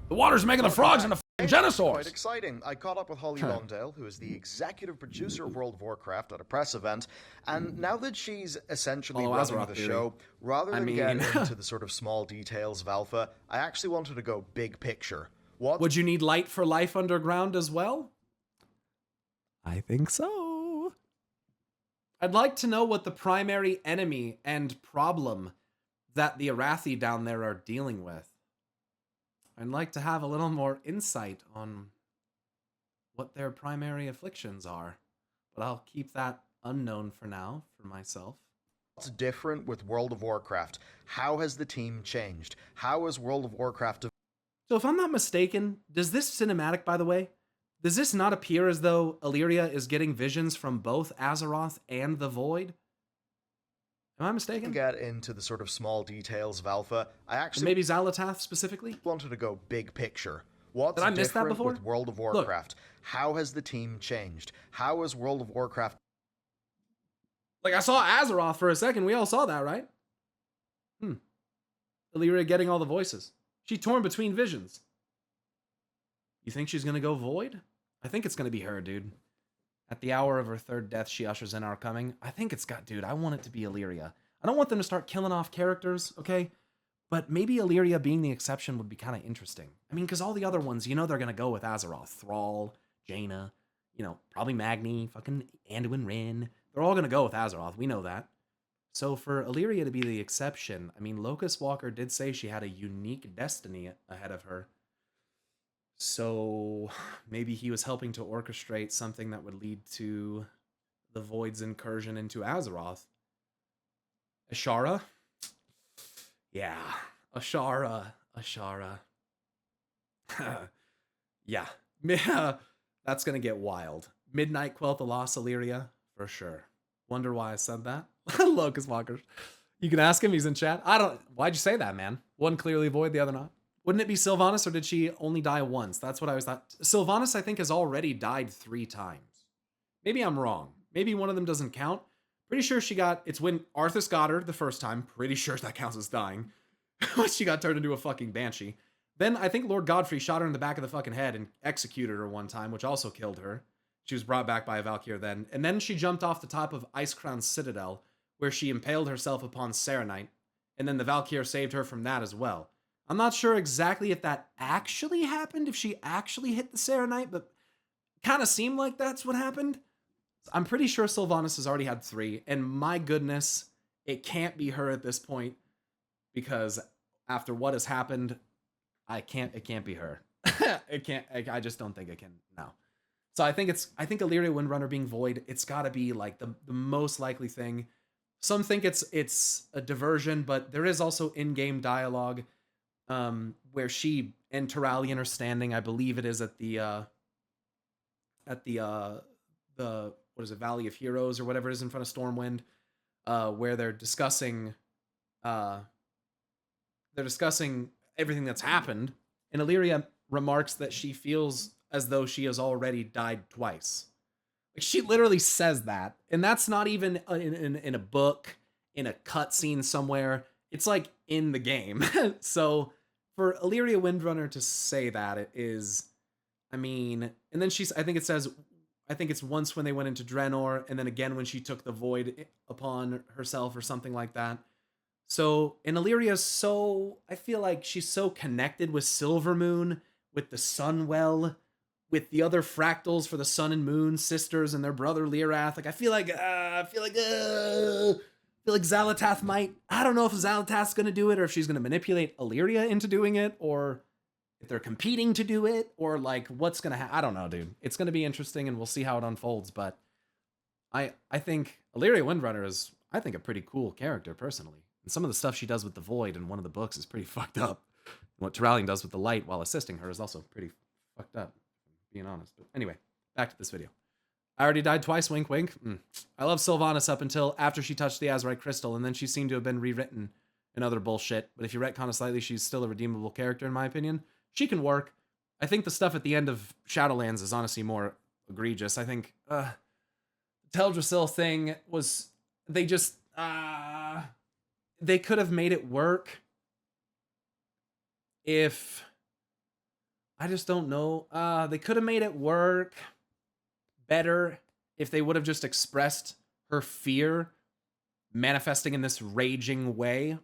The water's making the frogs into Quite genosaurs. exciting. I caught up with Holly Longdale, who is the executive producer of World of Warcraft, at a press event, and now that she's essentially running the show, rather than get into the sort of small details of Alpha, I actually wanted to go big picture. Would you need light for life underground as well? I think so. I'd like to know what the primary enemy and problem that the Arathi down there are dealing with. I'd like to have a little more insight on what their primary afflictions are, but I'll keep that unknown for now for myself. What's different with World of Warcraft? How has the team changed? How has World of Warcraft... So if I'm not mistaken, does this cinematic, by the way, does this not appear as though Illyria is getting visions from both Azeroth and the Void? Am I mistaken? Get into the sort of small details of Alpha. I actually... Maybe Xalatath specifically? Wanted to go big picture. What's Did I miss that different before? with World of Warcraft? How has the team changed? How has World of Warcraft... Like, I saw Azeroth for a second. We all saw that, right? Illyria getting all the voices. She torn between visions. You think she's gonna go Void? I think it's gonna be her, dude. At the hour of her third death, she ushers in our coming. I think it's got, dude, I want it to be Illyria. I don't want them to start killing off characters, okay? But maybe Illyria being the exception would be kind of interesting. I mean, because all the other ones, you know they're going to go with Azeroth. Thrall, Jaina, you know, probably Magni, fucking Anduin Wrynn. They're all going to go with Azeroth. We know that. So for Illyria to be the exception, I mean, Locust Walker did say she had a unique destiny ahead of her. So maybe he was helping to orchestrate something that would lead to the Void's incursion into Azeroth. Ashara? Yeah. Ashara. Yeah. That's going to get wild. Midnight Quel'Tha Lost Illyria, for sure. Wonder why I said that? Locust Walker. You can ask him, he's in chat. Why'd you say that, man? One clearly Void, the other not. Wouldn't it be Sylvanas, or did she only die once? That's what I always thought. Sylvanas, I think, has already died 3 times. Maybe I'm wrong. Maybe one of them doesn't count. Pretty sure it's when Arthas got her the first time. Pretty sure that counts as dying. She got turned into a fucking banshee. Then I think Lord Godfrey shot her in the back of the fucking head and executed her one time, which also killed her. She was brought back by a Valkyr then. And then she jumped off the top of Icecrown Citadel, where she impaled herself upon Serenite. And then the Valkyr saved her from that as well. I'm not sure exactly if that actually happened, if she actually hit the Serenite, but kind of seemed like that's what happened. I'm pretty sure Sylvanas has already had 3, and my goodness, it can't be her at this point, because after what has happened, it can't be her. I just don't think it can, no. So I think Illyria Windrunner being Void, it's gotta be like the most likely thing. Some think it's a diversion, but there is also in-game dialogue, where she and Turalyon are standing. I believe it is at the what is it, Valley of Heroes or whatever it is in front of Stormwind, where they're discussing everything that's happened. And Illyria remarks that she feels as though she has already died twice. Like, she literally says that, and that's not even in a book, in a cutscene somewhere. It's like in the game. So for Illyria Windrunner to say that, it is, I mean, and then I think it's once when they went into Draenor, and then again when she took the Void upon herself or something like that. So, and Illyria's I feel like she's so connected with Silvermoon, with the Sunwell, with the other fractals for the Sun and Moon sisters and their brother Lyrath. Like, I feel like Xalatath might, I don't know if Xalatath's going to do it, or if she's going to manipulate Illyria into doing it, or if they're competing to do it, or like what's going to happen. I don't know, dude. It's going to be interesting, and we'll see how it unfolds. But I think Illyria Windrunner is, I think, a pretty cool character personally. And some of the stuff she does with the Void in one of the books is pretty fucked up. And what Turalyon does with the Light while assisting her is also pretty fucked up, being honest. But anyway, back to this video. I already died twice, wink, wink. I love Sylvanas up until after she touched the Azurite Crystal, and then she seemed to have been rewritten and other bullshit. But if you retcon it slightly, she's still a redeemable character, in my opinion. She can work. I think the stuff at the end of Shadowlands is honestly more egregious. I think the Teldrassil thing was, they just, they could have made it work if I just don't know. They could have made it work better if they would have just expressed her fear manifesting in this raging way.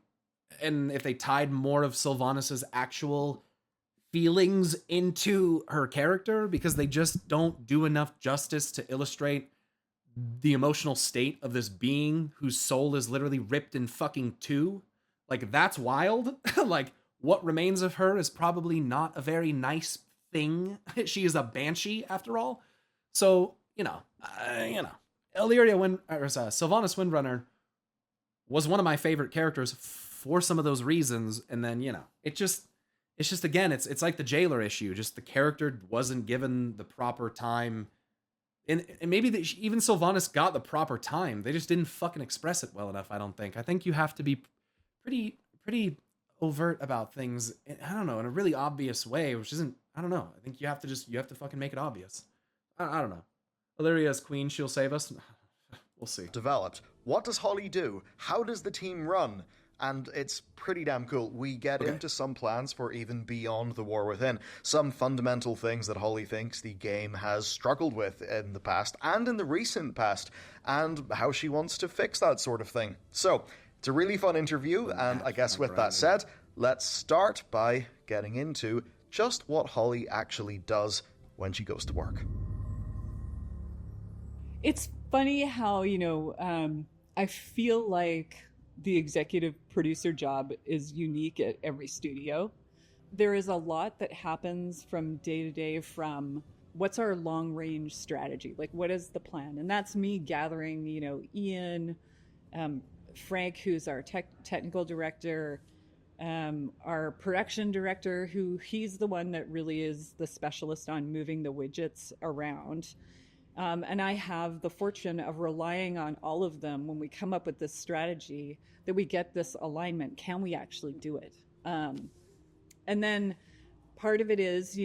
And if they tied more of Sylvanas' actual feelings into her character, because they just don't do enough justice to illustrate the emotional state of this being whose soul is literally ripped in fucking two. Like, that's wild. Like, what remains of her is probably not a very nice thing. She is a banshee, after all. So, Illyria Sylvanas Windrunner was one of my favorite characters for some of those reasons. And then, it's just again, it's like the jailer issue. Just the character wasn't given the proper time. And maybe even Sylvanas got the proper time. They just didn't fucking express it well enough, I don't think. I think you have to be pretty overt about things, I don't know, in a really obvious way, which isn't, I don't know. I think you have to fucking make it obvious. I don't know. Illyria as queen, she'll save us. We'll see. Developed. What does Holly do? How does the team run? And it's pretty damn cool. We get into some plans for even beyond the War Within. Some fundamental things that Holly thinks the game has struggled with in the past and in the recent past, and how she wants to fix that sort of thing. So, it's a really fun interview, and I guess with that said, let's start by getting into just what Holly actually does when she goes to work. It's funny how, I feel like the executive producer job is unique at every studio. There is a lot that happens from day to day, from what's our long range strategy? Like, what is the plan? And that's me gathering, Ian, Frank, who's our technical director, our production director, he's the one that really is the specialist on moving the widgets around. And I have the fortune of relying on all of them when we come up with this strategy, that we get this alignment. Can we actually do it? And then part of it is, I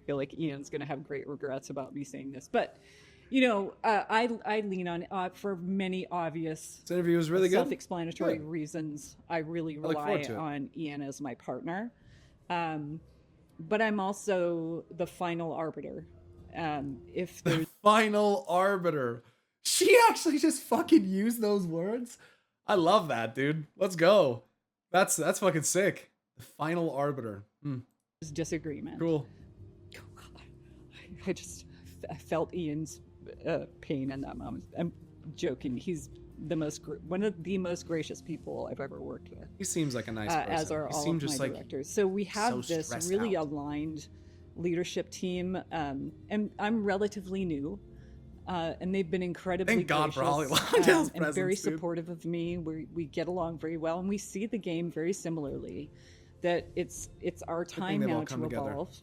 feel like Ian's going to have great regrets about me saying this, but, I lean on, for many obvious, this interview was really self-explanatory reasons, I really rely on Ian as my partner. But I'm also the final arbiter. If there's... The final arbiter. She actually just fucking used those words. I love that, dude. Let's go. That's fucking sick. The final arbiter. Disagreement. Cool. Oh, God. I felt Ian's pain in that moment. I'm joking. He's one of the most gracious people I've ever worked with. He seems like a nice person. As are all of my directors. So we have this really aligned leadership team, and I'm relatively new, and they've been incredibly Thank God gracious, for Holly Longdale's and presence, very dude. supportive of me. We get along very well, and we see the game very similarly. That it's our time now to evolve.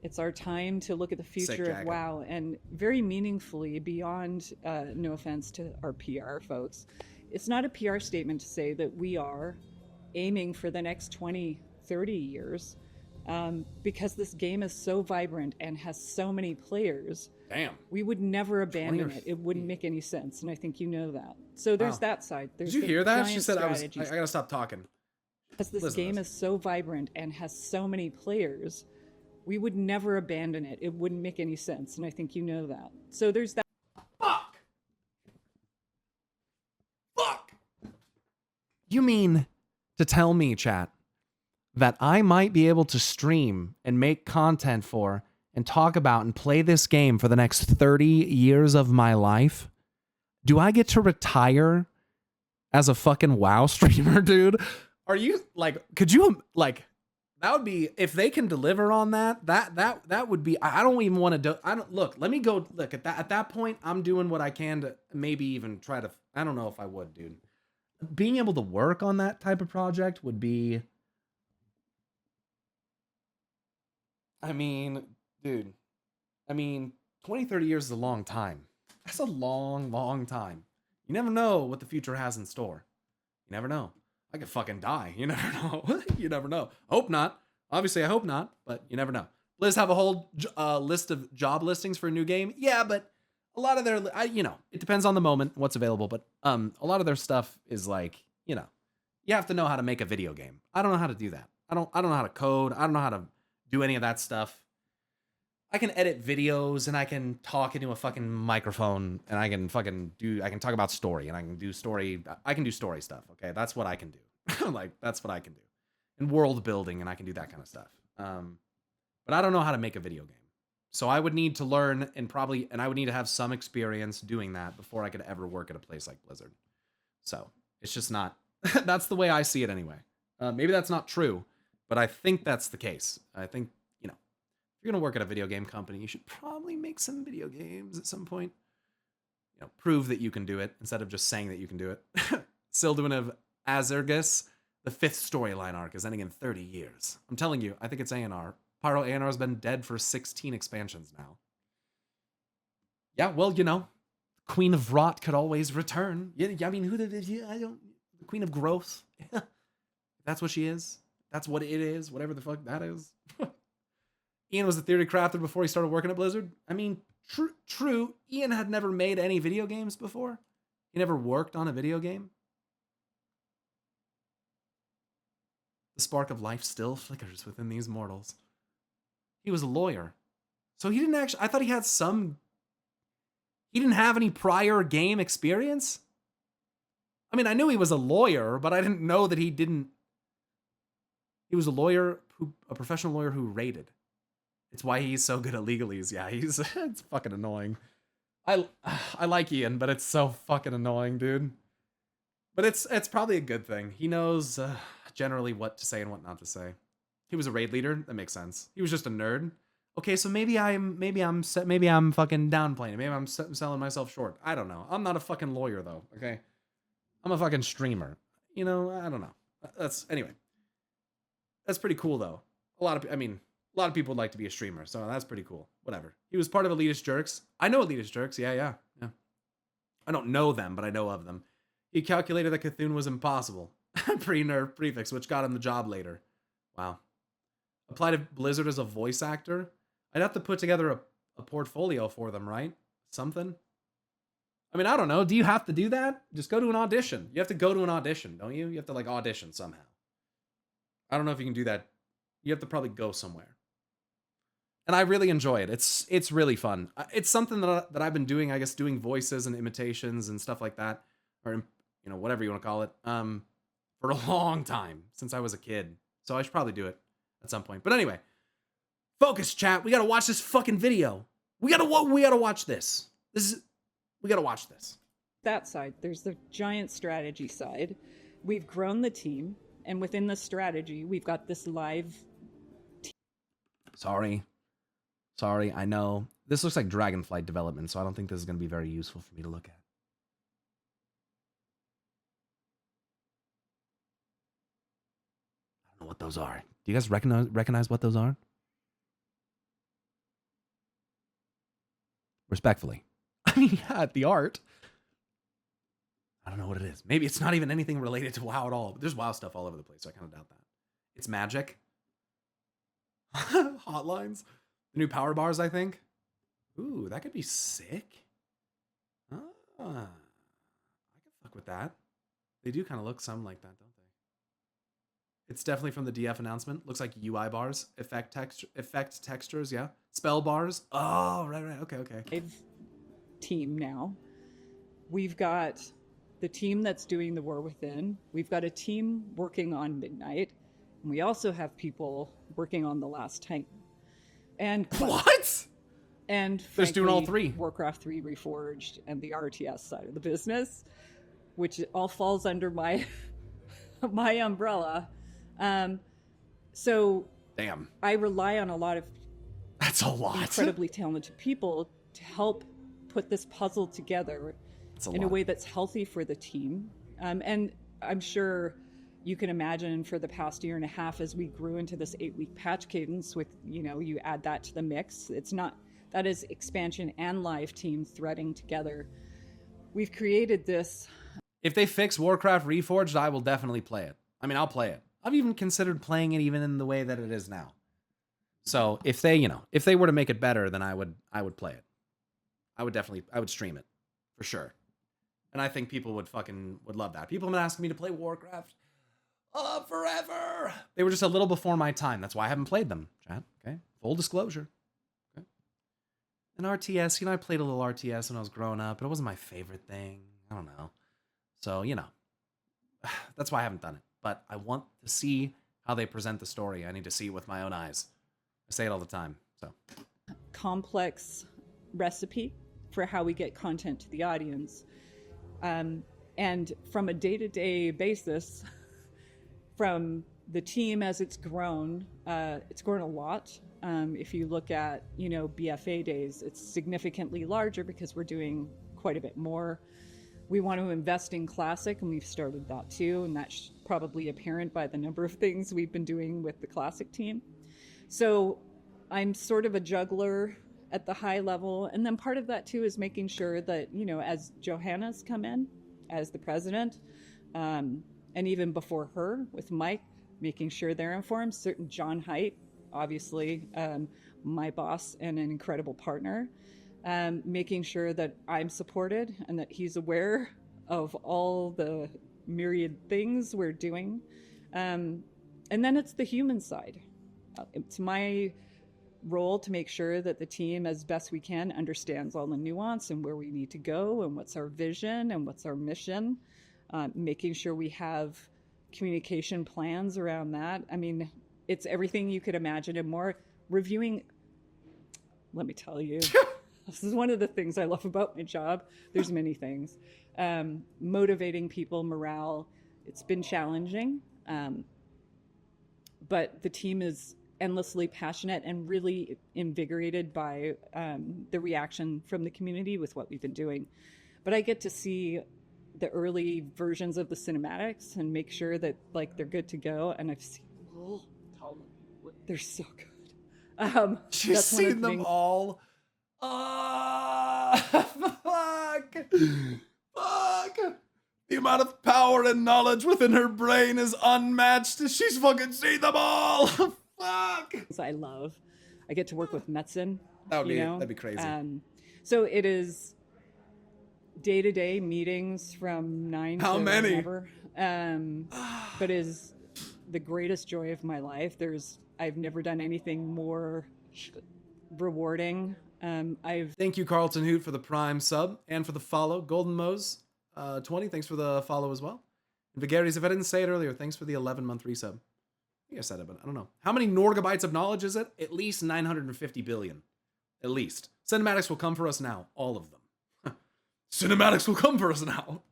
It's our time to look at the future of WoW, and very meaningfully beyond, no offense to our PR folks, it's not a PR statement to say that we are aiming for the next 20, 30 years, because this game is so vibrant and has so many players. Damn. We would never abandon it. It wouldn't make any sense, and I think you know that. So there's that side. There's Did you hear that? She said, I gotta stop talking. Because this game is so vibrant and has so many players, we would never abandon it. It wouldn't make any sense, and I think you know that. So there's that. Fuck! You mean to tell me, chat, that I might be able to stream and make content for and talk about and play this game for the next 30 years of my life? Do I get to retire as a fucking WoW streamer, dude? Are you, could you, that would be, if they can deliver on that would be, I don't even want to do, let me go, at that point, I'm doing what I can to maybe even try to, I don't know if I would, dude. Being able to work on that type of project would be, 20, 30 years is a long time. That's a long, long time. You never know what the future has in store. You never know. I could fucking die. You never know. You never know. Hope not. Obviously, I hope not, but you never know. Blizz have a whole list of job listings for a new game. Yeah, but a lot of their, it depends on the moment, what's available, but a lot of their stuff is you have to know how to make a video game. I don't know how to do that. I don't know how to code. I don't know how to do any of that stuff. I can edit videos and I can talk into a fucking microphone and I can talk about story and I can do story stuff. Okay. That's what I can do. Like, that's what I can do. And world building, and I can do that kind of stuff. But I don't know how to make a video game. So I would need to learn and I would need to have some experience doing that before I could ever work at a place like Blizzard. So it's just not, that's the way I see it anyway. Maybe that's not true, but I think that's the case. I think, if you're going to work at a video game company, you should probably make some video games at some point. Prove that you can do it instead of just saying that you can do it. Sildwin of Azergus, the 5th storyline arc is ending in 30 years. I'm telling you, I think it's A&R. Pyro A&R has been dead for 16 expansions now. Yeah, well, Queen of Rot could always return. Yeah, I mean, the Queen of Growth. That's what she is. That's what it is. Whatever the fuck that is. Ian was a theory crafter before he started working at Blizzard. I mean, true. Ian had never made any video games before. He never worked on a video game. The spark of life still flickers within these mortals. He was a lawyer. So he didn't actually, I thought he didn't have any prior game experience. I mean, I knew he was a lawyer, but I didn't know that he was a professional lawyer who raided. It's why he's so good at legalese. Yeah, it's fucking annoying. I like Ian, but it's so fucking annoying, dude. But it's probably a good thing. He knows generally what to say and what not to say. He was a raid leader. That makes sense. He was just a nerd. Okay, so maybe I'm fucking downplaying it. Maybe I'm selling myself short. I don't know. I'm not a fucking lawyer though. Okay, I'm a fucking streamer. I don't know. Anyway. That's pretty cool though. A lot of people would like to be a streamer, so that's pretty cool. Whatever. He was part of Elitist Jerks. I know Elitist Jerks. Yeah. I don't know them, but I know of them. He calculated that Cthulhu was impossible. Pre-nerf prefix, which got him the job later. Wow. Applied to Blizzard as a voice actor. I'd have to put together a portfolio for them, right? Something. I mean, I don't know. Do you have to do that? Just go to an audition. You have to go to an audition, don't you? You have to audition somehow. I don't know if you can do that. You have to probably go somewhere. And I really enjoy it. It's really fun. It's something that I've been doing, I guess, doing voices and imitations and stuff like that, or whatever you want to call it, for a long time since I was a kid. So I should probably do it at some point. But anyway, focus, chat. We gotta watch this fucking video. We gotta watch this. We gotta watch this. That side, there's the giant strategy side. We've grown the team, and within the strategy, we've got this live. Sorry, I know. This looks like Dragonflight development, so I don't think this is going to be very useful for me to look at. I don't know what those are. Do you guys recognize what those are? Respectfully. I mean, yeah, the art. I don't know what it is. Maybe it's not even anything related to WoW at all. But there's WoW stuff all over the place, so I kind of doubt that. It's magic. Hotlines. The new power bars, I think. Ooh, that could be sick. I can fuck with that. They do kind of look something like that, don't they? It's definitely from the DF announcement. Looks like UI bars, effect textures, yeah. Spell bars. Oh, right. Okay. Team now. We've got the team that's doing the War Within. We've got a team working on Midnight. And we also have people working on The Last Titan. And what? And they're doing all three. Warcraft 3 Reforged and the RTS side of the business, which all falls under my my umbrella. So damn. I rely on a lot of incredibly talented people to help put this puzzle together in a way that's healthy for the team. And I'm sure you can imagine for the past year and a half, as we grew into this 8-week patch cadence with, you add that to the mix. That is expansion and live team threading together. We've created this. If they fix Warcraft Reforged, I will definitely play it. I mean, I'll play it. I've even considered playing it even in the way that it is now. So if they were to make it better, then I would play it. I would stream it for sure. And I think people would love that. People have been asking me to play Warcraft forever. They were just a little before my time. That's why I haven't played them, chat. Okay, full disclosure. Okay. And RTS, I played a little RTS when I was growing up, but it wasn't my favorite thing. I don't know. So, that's why I haven't done it. But I want to see how they present the story. I need to see it with my own eyes. I say it all the time. So complex recipe for how we get content to the audience. And from a day-to-day basis, from the team as it's grown a lot. If you look at, BFA days, it's significantly larger because we're doing quite a bit more. We want to invest in Classic, and we've started that too, and that's probably apparent by the number of things we've been doing with the Classic team. So I'm sort of a juggler at the high level, and then part of that too is making sure that, as Johanna's come in as the president, and even before her with Mike, making sure they're informed. Certain John Haidt, obviously, my boss and an incredible partner, making sure that I'm supported and that he's aware of all the myriad things we're doing. And then it's the human side. It's my role to make sure that the team, as best we can, understands all the nuance and where we need to go and what's our vision and what's our mission, making sure we have communication plans around that. I mean, it's everything you could imagine and more. Reviewing, let me tell you, this is one of the things I love about my job. There's many things. Motivating people, morale, it's been challenging, but the team is endlessly passionate and really invigorated by the reaction from the community with what we've been doing. But I get to see the early versions of the cinematics and make sure that they're good to go. And I've seen they're so good. She's seen them all. Fuck. The amount of power and knowledge within her brain is unmatched. She's fucking seen them all. Fuck. I get to work with Metzen. That'd be crazy. So it is day-to-day meetings from 9 to whenever. But is the greatest joy of my life. I've never done anything more rewarding. Thank you, Carlton Hoot, for the Prime sub and for the follow. Golden Mose 20, thanks for the follow as well. And Vigaries, if I didn't say it earlier, thanks for the 11-month resub. I think I said it, but I don't know. How many Norgabytes of knowledge is it? At least 950 billion. At least. Cinematics will come for us now. All of them. Cinematics will come for us now.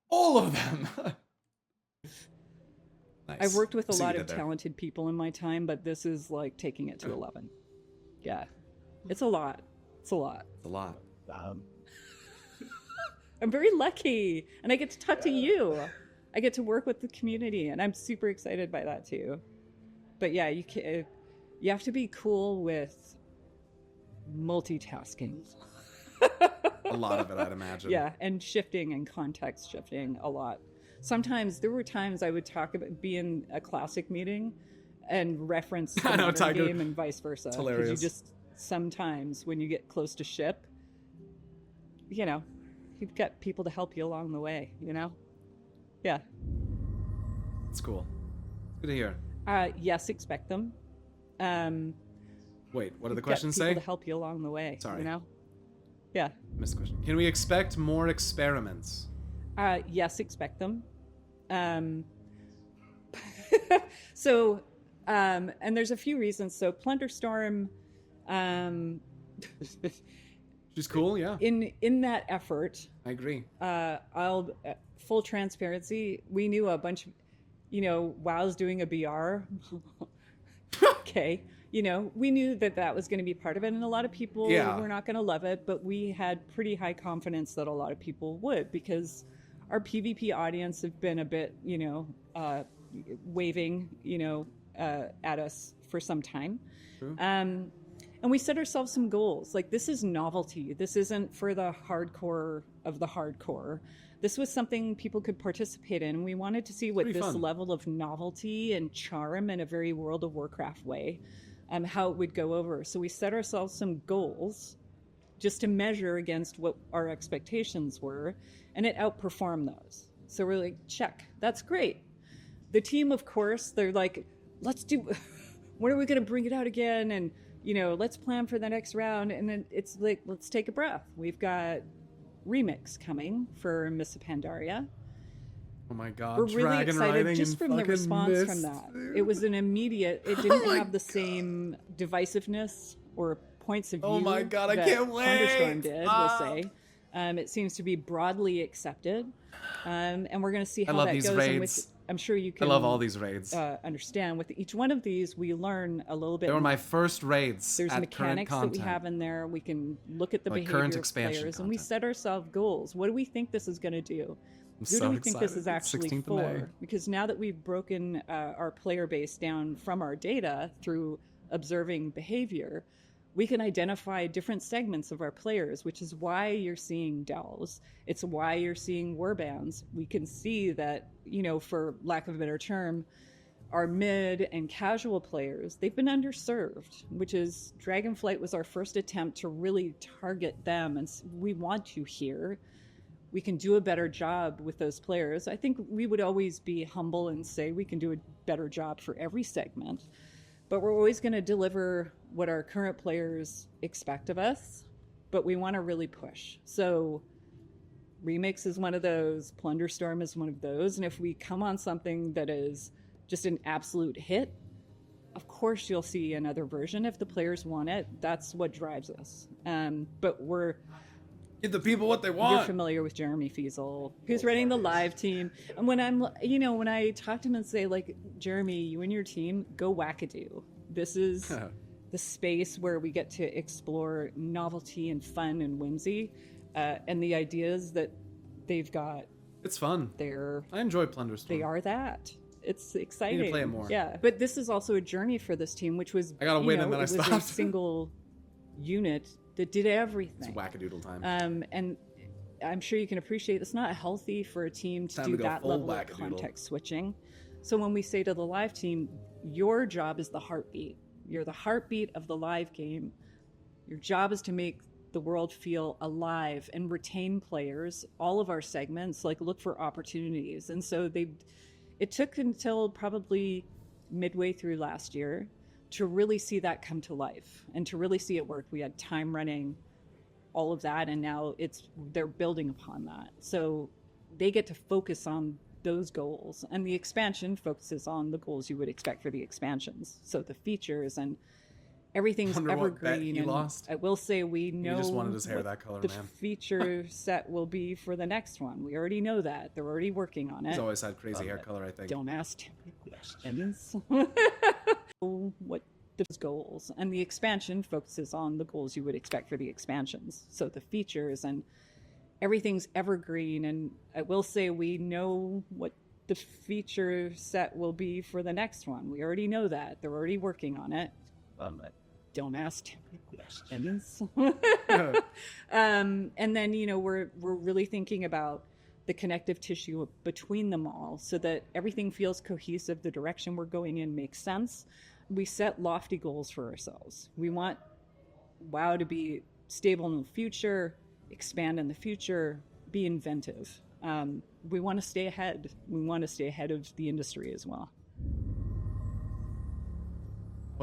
All of them. Nice. I've worked with a lot of talented people in my time, but this is taking it to 11. Yeah. It's a lot. It's a lot. I'm very lucky, and I get to talk to you. I get to work with the community, and I'm super excited by that too. But yeah, you have to be cool with multitasking. A lot of it, I'd imagine. Yeah, and shifting and context shifting a lot. Sometimes there were times I would talk about being a Classic meeting and reference the modern game and vice versa. It's hilarious. You just sometimes when you get close to ship, you've got people to help you along the way. Yeah. It's cool. Good to hear. Yes, expect them. Wait, what did the question say? People to help you along the way. Sorry. Yeah. Missed the question. Can we expect more experiments? Yes, expect them. So, and there's a few reasons. So, Plunderstorm. She's cool, yeah. In that effort, I agree. I'll full transparency. We knew a bunch of, WoW's doing a BR. Okay, we knew that was going to be part of it, and a lot of people were not going to love it, but we had pretty high confidence that a lot of people would, because our PvP audience have been a bit, waving, at us for some time. True. And we set ourselves some goals. This is novelty. This isn't for the hardcore of the hardcore. This was something people could participate in. And we wanted to see what this level of novelty and charm in a very World of Warcraft way, how it would go over. So we set ourselves some goals just to measure against what our expectations were, and it outperformed those. So we're like, check, that's great. the team, of course, they're like, let's do, when are we going to bring it out again? And, you know, let's plan for the next round. And then it's like, let's take a breath. We've got Remix coming for Miss Pandaria. Oh my God. We're really excited just from the response from that. It was an immediate, it didn't have the same divisiveness or points of view. Oh my God, I can't wait. Thunderstorm did, we'll say. It seems to be broadly accepted. And we're going to see how that goes. Raids. I'm sure you can. I love all these raids. Understand with each one of these, we learn a little bit. They were my first raids. There's mechanics that we have in there. We can look at the behavior of players, and we set ourselves goals. What do we think this is going to do? Who do we think this is actually for? Because now that we've broken our player base down from our data through observing behavior, we can identify different segments of our players, which is why you're seeing Dells. It's why you're seeing warbands. We can see that, you know, for lack of a better term, our mid and casual players, they've been underserved, which is Dragonflight was our first attempt to really target them. And we want you here. We can do a better job with those players. I think we would always be humble and say we can do a better job for every segment. But we're always going to deliver what our current players expect of us, but we want to really push. So Remix is one of those, Plunderstorm is one of those, and if we come on something that is just an absolute hit, of course you'll see another version if the players want it. That's what drives us. But we're... Give the people what they want. You're familiar with Jeremy Fiesel, who's running the live team. And when when I talk to him and say, like, Jeremy, you and your team, go wackadoo. This is the space where we get to explore novelty and fun and whimsy. And the ideas that they've got. It's fun. I enjoy Plunderstorm. They are that. It's exciting. I need to play it more. Yeah. But this is also a journey for this team, which was, I got to win and then I stopped. It was a single unit that did everything. It's wackadoodle time. And I'm sure you can appreciate it's not healthy for a team to do that level of context switching. So when we say to the live team, your job is the heartbeat. You're the heartbeat of the live game. Your job is to make the world feel alive and retain players. All of our segments, like, look for opportunities. And so it took until probably midway through last year to really see that come to life and to really see it work. We had time running, all of that, and now they're building upon that. So they get to focus on those goals, and the expansion focuses on the goals you would expect for the expansions. So the features and everything's evergreen. And I will say we know he just wanted his hair that color, the feature set will be for the next one. We already know that. They're already working on it. He's always had crazy hair color, I think. Don't ask too many questions. What those goals, and the expansion focuses on the goals you would expect for the expansions. So the features and everything's evergreen, and I will say we know what the feature set will be for the next one. We already know that. They're already working on it. Don't ask too many questions. And then, we're really thinking about the connective tissue between them all so that everything feels cohesive. The direction we're going in makes sense. We set lofty goals for ourselves. We want WoW to be stable in the future, expand in the future, be inventive. We want to stay ahead. We want to stay ahead of the industry as well.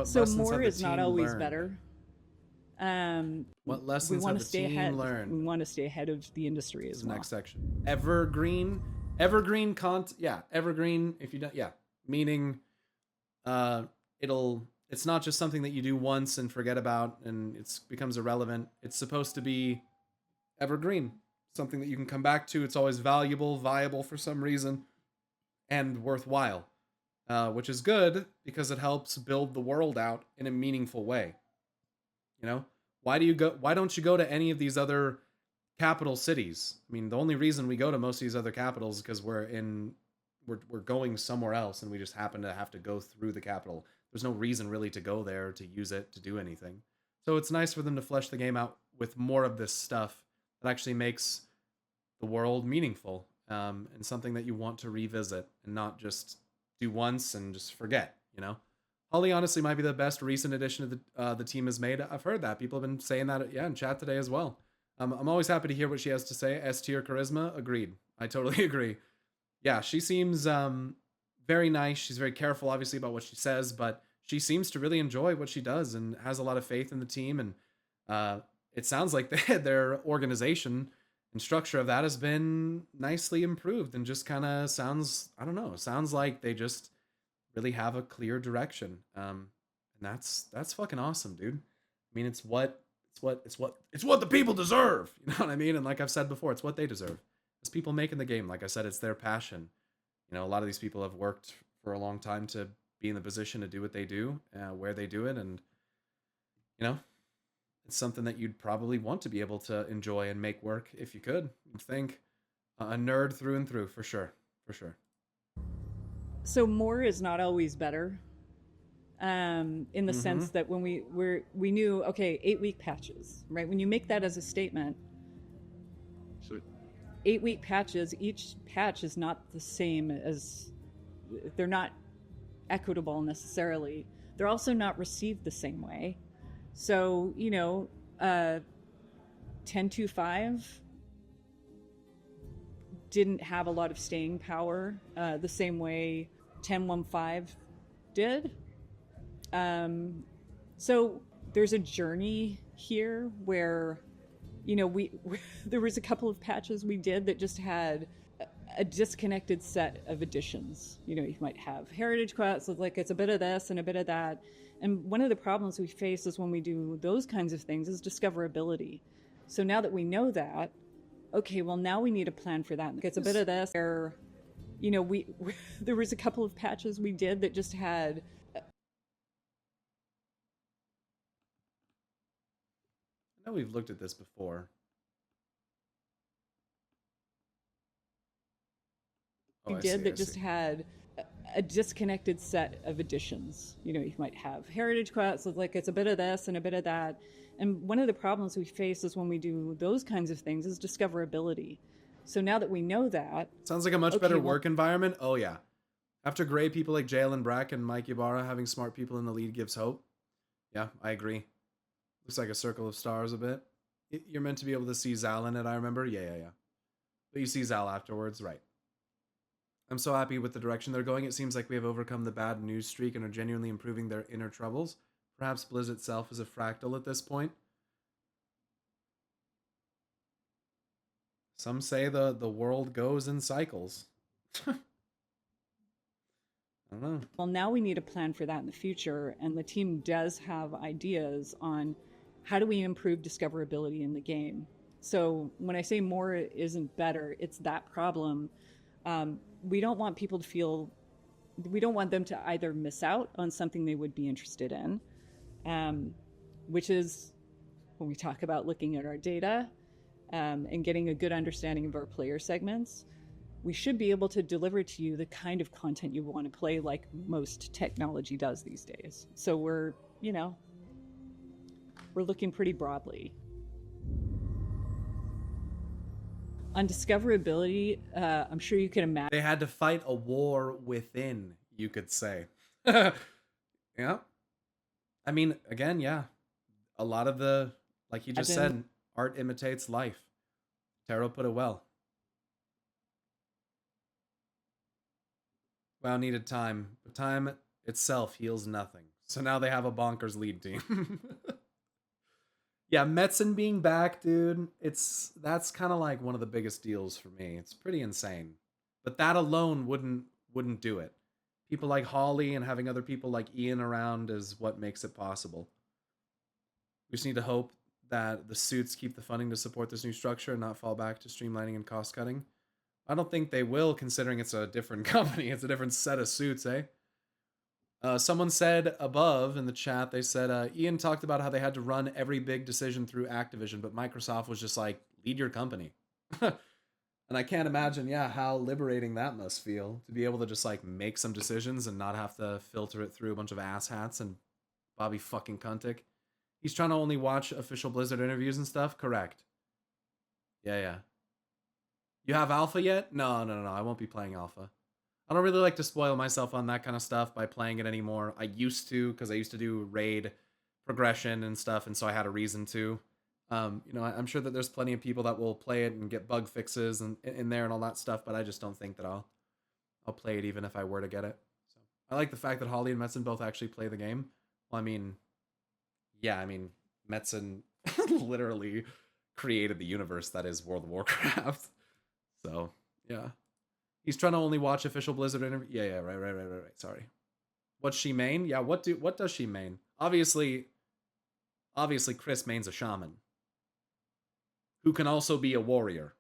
So more is not always better. What lessons we want have to the stay team ahead. learned? We want to stay ahead of the industry as well. Next section. Evergreen content. Yeah, evergreen. If you don't, meaning, it's not just something that you do once and forget about and it becomes irrelevant. It's supposed to be evergreen, something that you can come back to. It's always valuable, viable for some reason, and worthwhile. Which is good because it helps build the world out in a meaningful way. Why don't you go to any of these other capital cities? I mean, the only reason we go to most of these other capitals is because we're going somewhere else and we just happen to have to go through the capital. There's no reason really to go there, to use it, to do anything. So it's nice for them to flesh the game out with more of this stuff that actually makes the world meaningful, and something that you want to revisit and not just do once and just forget, Holly honestly might be the best recent addition the team has made. I've heard that. People have been saying that in chat today as well. I'm always happy to hear what she has to say. S tier charisma, agreed. I totally agree. Yeah, she seems very nice. She's very careful, obviously, about what she says, but she seems to really enjoy what she does and has a lot of faith in the team. And it sounds like their organization and structure of that has been nicely improved, and just kind of sounds, I don't know, sounds like they just really have a clear direction. And that's fucking awesome, dude. I mean, it's what the people deserve. You know what I mean? And like I've said before, it's what they deserve. It's people making the game. Like I said, it's their passion. You know, a lot of these people have worked for a long time to be in the position to do what they do, where they do it, and you know, it's something that you'd probably want to be able to enjoy and make work if you could. You'd think a nerd through and through, for sure, for sure. So more is not always better, in the sense that when we knew, okay, 8-week patches, right? When you make that as a statement, 8-week patches, each patch is not the same as, they're not equitable necessarily. They're also not received the same way. So, you know, 10.2.5 didn't have a lot of staying power the same way 10.1.5 did. So there's a journey here where, you know, there was a couple of patches we did that just had a disconnected set of additions. You know, you might have heritage quests, so like it's a bit of this and a bit of that. And one of the problems we face is when we do those kinds of things is discoverability. So now that we know that, okay, well now we need a plan for that. It's a bit of this, or, you know, there was a couple of patches we did that just had. I know we've looked at this before. We did that just had a disconnected set of additions. You know, you might have heritage quests, so like it's a bit of this and a bit of that. And one of the problems we face is when we do those kinds of things is discoverability. So now that we know that, sounds like a much better work environment. Oh yeah, after gray people like Jalen Brack and Mike Ibarra, having smart people in the lead gives hope. Yeah, I agree. Looks like a circle of stars a bit. You're meant to be able to see Zal in it, I remember. Yeah. But you see Zal afterwards, right? I'm so happy with the direction they're going. It seems like we have overcome the bad news streak and are genuinely improving their inner troubles. Perhaps Blizz itself is a fractal at this point. Some say the world goes in cycles. I don't know. Well, now we need a plan for that in the future, and the team does have ideas on how do we improve discoverability in the game. So when I say more isn't better, it's that problem. We don't want people to feel, we don't want them to either miss out on something they would be interested in, which is when we talk about looking at our data and getting a good understanding of our player segments, we should be able to deliver to you the kind of content you want to play, like most technology does these days. So we're looking pretty broadly. On discoverability, I'm sure you can imagine. They had to fight a war within, you could say. Yeah. I mean, again, yeah. A lot of the, like you just said, art imitates life. Taro put it well. WoW needed time, but time itself heals nothing. So now they have a bonkers lead team. Yeah, Metzen being back, dude, that's kind of like one of the biggest deals for me. It's pretty insane. But that alone wouldn't do it. People like Holly and having other people like Ian around is what makes it possible. We just need to hope that the suits keep the funding to support this new structure and not fall back to streamlining and cost cutting. I don't think they will, considering it's a different company. It's a different set of suits, eh? Someone said above in the chat, they said, Ian talked about how they had to run every big decision through Activision, but Microsoft was just like, lead your company. And I can't imagine, how liberating that must feel to be able to just like make some decisions and not have to filter it through a bunch of asshats and Bobby fucking Kuntik. He's trying to only watch official Blizzard interviews and stuff? Correct. Yeah. You have Alpha yet? No, I won't be playing Alpha. I don't really like to spoil myself on that kind of stuff by playing it anymore. I used to, because I used to do raid progression and stuff, and so I had a reason to. I'm sure that there's plenty of people that will play it and get bug fixes and in there and all that stuff, but I just don't think that I'll play it even if I were to get it. So I like the fact that Holly and Metzen both actually play the game. Well, I mean, yeah, I mean, Metzen literally created the universe that is World of Warcraft. So, yeah. He's trying to only watch official Blizzard interview. Yeah, right. Sorry. What's she main? Yeah, what does she main? Obviously Chris mains a shaman. Who can also be a warrior.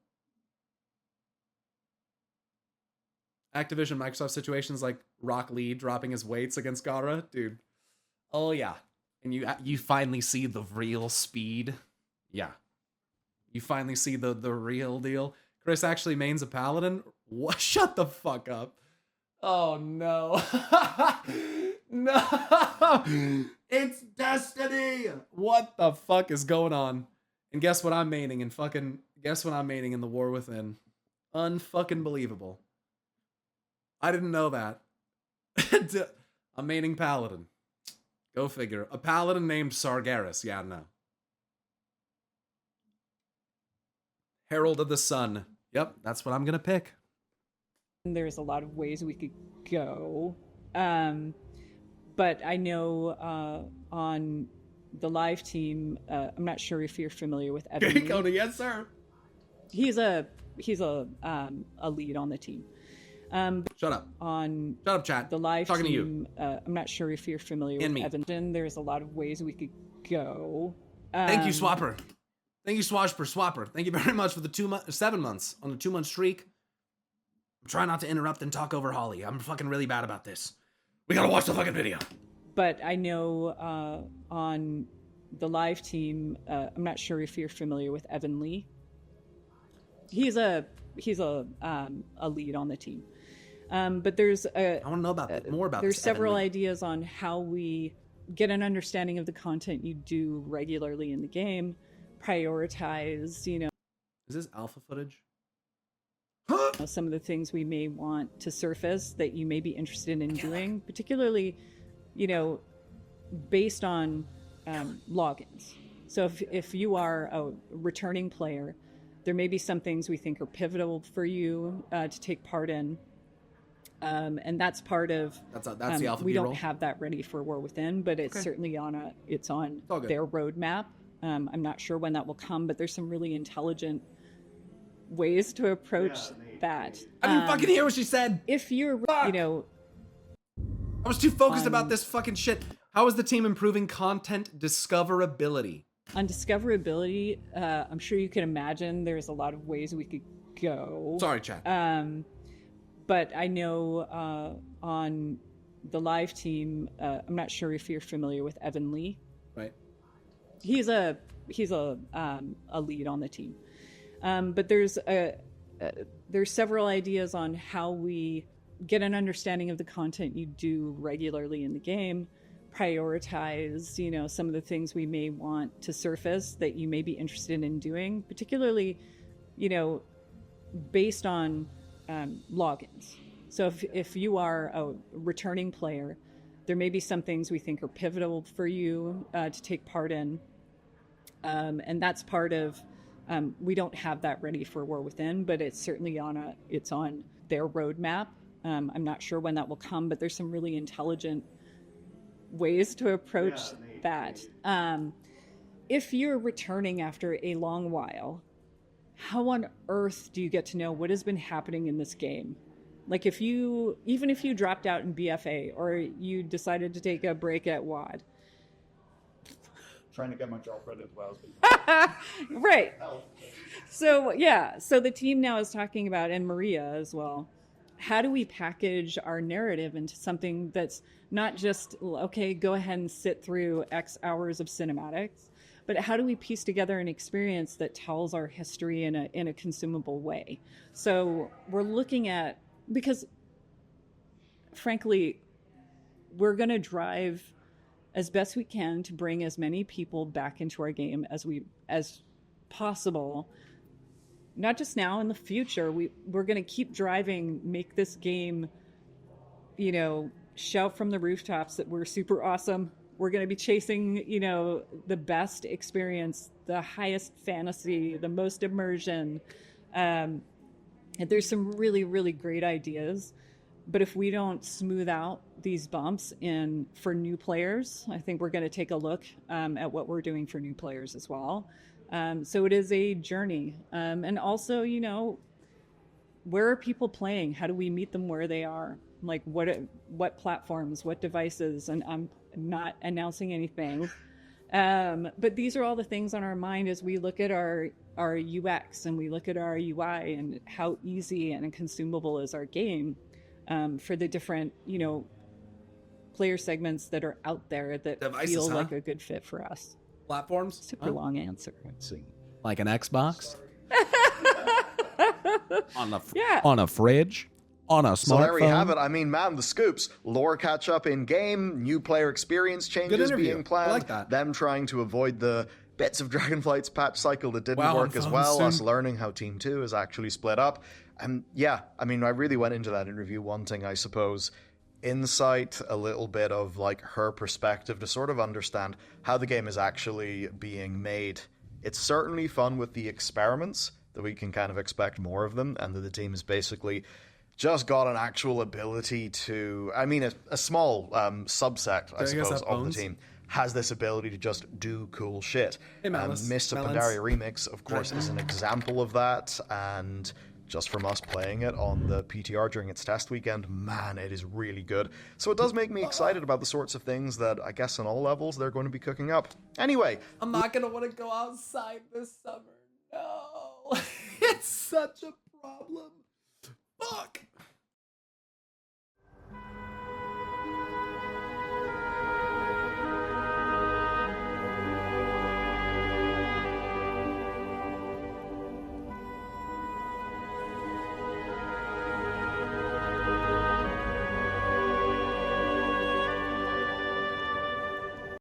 Activision Microsoft situations like Rock Lee dropping his weights against Gara, dude. Oh yeah. And you finally see the real speed. Yeah. You finally see the real deal. Chris actually mains a paladin. What? Shut the fuck up. Oh no. No. It's Destiny. What the fuck is going on? And guess what I'm maining in the War Within. Unfucking believable. I didn't know that. I'm maining Paladin. Go figure. A Paladin named Sargeras. Yeah, no. Herald of the Sun. Yep, that's what I'm gonna pick. There's a lot of ways we could go. But I know on the live team, I'm not sure if you're familiar with Evan. Cody, yes, sir. He's a lead on the team. Shut up, chat. The live talking team, to you. I'm not sure if you're familiar with Evan. There's a lot of ways we could go. Thank you, Swapper. Thank you, Swapper. Thank you very much for the 7 months on the 2-month streak. I'm trying not to interrupt and talk over Holly. I'm fucking really bad about this. We gotta watch the fucking video. But I know on the live team, I'm not sure if you're familiar with Evan Lee. He's a lead on the team. But there's I want to know about more about. There's several ideas on how we get an understanding of the content you do regularly in the game. Prioritize, Is this alpha footage? Some of the things we may want to surface that you may be interested in doing, particularly, based on logins. So if you are a returning player, there may be some things we think are pivotal for you to take part in. And that's part of that's the alpha. We don't have that ready for War Within, but it's certainly on their roadmap. I'm not sure when that will come, but there's some really intelligent ways to approach that. I didn't fucking hear what she said. If you're, I was too focused about this fucking shit. How is the team improving content discoverability? On discoverability, I'm sure you can imagine there's a lot of ways we could go. Sorry, chat. But I know on the live team, I'm not sure if you're familiar with Evan Lee. Right. He's a lead on the team. But there's several ideas on how we get an understanding of the content you do regularly in the game. Prioritize, some of the things we may want to surface that you may be interested in doing, particularly, based on logins. So if you are a returning player, there may be some things we think are pivotal for you to take part in. And that's part of, we don't have that ready for War Within, but it's certainly on their roadmap. I'm not sure when that will come, but there's some really intelligent ways to approach that. If you're returning after a long while, how on earth do you get to know what has been happening in this game? Like even if you dropped out in BFA or you decided to take a break at WAD. Trying to get my girlfriend as well. Right. So the team now is talking about, and Maria as well, how do we package our narrative into something that's not just, okay, go ahead and sit through X hours of cinematics, but how do we piece together an experience that tells our history in a consumable way? So we're looking at, because frankly, we're going to drive as best we can to bring as many people back into our game as possible. Not just now, in the future. We're going to keep driving, make this game, shout from the rooftops that we're super awesome. We're going to be chasing, the best experience, the highest fantasy, the most immersion. And there's some really, really great ideas. But if we don't smooth out these bumps for new players, I think we're going to take a look at what we're doing for new players as well. So it is a journey. And also, you know, where are people playing? How do we meet them where they are? Like what platforms, what devices? And I'm not announcing anything. But these are all the things on our mind as we look at our UX and we look at our UI and how easy and consumable is our game for the different, you know, player segments that are out there that devices, feel like a good fit for us. Platforms? Super long answer. Let's see. Like an Xbox? On a fridge? On a smartphone? So there we have it. I mean, man, the scoops. Lore catch up in game, new player experience changes being planned, I like that. Them trying to avoid the bits of Dragonflight's patch cycle that didn't work as well, us learning how Team 2 is actually split up. And yeah, I mean, I really went into that interview wanting, I suppose, insight, a little bit of like her perspective to sort of understand how the game is actually being made. It's certainly fun with the experiments, that we can kind of expect more of them, and that the team has basically just got an actual ability to, I mean, a small subset, I suppose, of the team has this ability to just do cool shit. Hey, Mist of Pandaria Remix, of course, is an example of that, and just from us playing it on the PTR during its test weekend, man, it is really good. So it does make me excited about the sorts of things that I guess on all levels they're going to be cooking up. Anyway. I'm not going to want to go outside this summer. No. It's such a problem. Fuck.